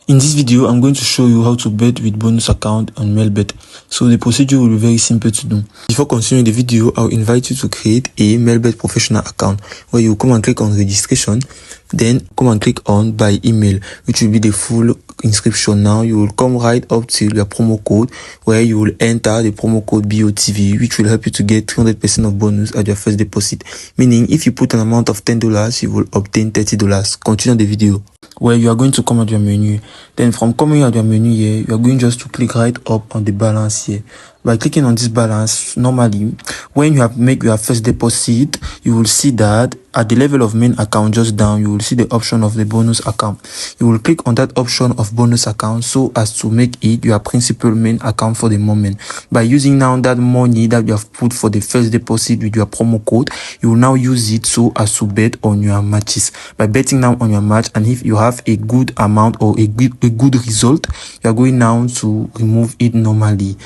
In this video, I'm going to show you how to bet with bonus account on Melbet. So the procedure will be very simple to do. Before continuing the video, I'll invite you to create a Melbet professional account where you come and click on registration, then come and click on by email, which will be the full inscription. Now you will come right up to your promo code where you will enter the promo code BOTV, which will help you to get 300% of bonus at your first deposit. Meaning if you put an amount of $10, you will obtain $30. Continue the video. Where you are going to come at your menu. Then from coming at your menu here, you are going just to click right up on the balance here. By clicking on this balance, normally when you have make your first deposit, you will see that at the level of main account just down, you will see the option of the bonus account. You will click on that option of bonus account so as to make it your principal main account for the moment. By using now that money that you have put for the first deposit with your promo code, you will now use it so as to bet on your matches. By betting now on your match, and if you have a good amount or a good result, you are going now to remove it normally.